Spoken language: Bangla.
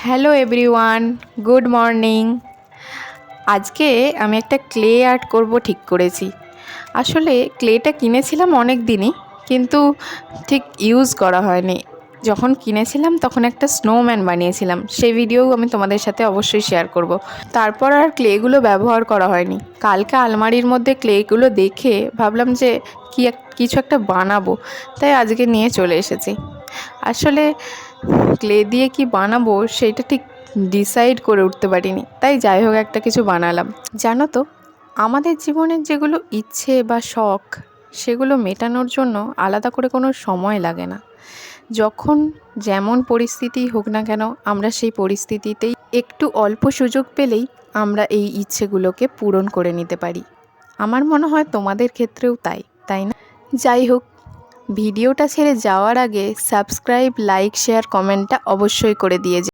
Hello everyone, good morning. আজকে আমি একটা ক্লে আর্ট করব ঠিক করেছি। আসলে ক্লেটা কিনেছিলাম অনেক দিনই, কিন্তু ঠিক ইউজ করা হয়নি। যখন কিনেছিলাম তখন একটা স্নোম্যান বানিয়েছিলাম, সেই ভিডিও আমি তোমাদের সাথে অবশ্যই শেয়ার করব। তারপর আর ক্লেগুলো ব্যবহার করা হয়নি। কালকে আলমারির মধ্যে ক্লেগুলো দেখে ভাবলাম যে কিছু একটা বানাবো, তাই আজকে নিয়ে চলে এসেছি। আসলে ক্লে দিয়ে কি বানাবো সেইটা ঠিক ডিসাইড করে উঠতে পারিনি, তাই যাই হোক একটা কিছু বানালাম। জানো তো, আমাদের জীবনের যেগুলো ইচ্ছে বা শখ, সেগুলো মেটানোর জন্য আলাদা করে কোনো সময় লাগে না। যখন যেমন পরিস্থিতি হোক না কেন, আমরা সেই পরিস্থিতিতেই একটু অল্প সুযোগ পেলেই আমরা এই ইচ্ছেগুলোকে পূরণ করে নিতে পারি। আমার মনে হয় তোমাদের ক্ষেত্রেও তাই, তাই না? যাই হোক, ভিডিওটা ছেড়ে যাওয়ার আগে সাবস্ক্রাইব, লাইক, শেয়ার, কমেন্টটা অবশ্যই করে দিয়ে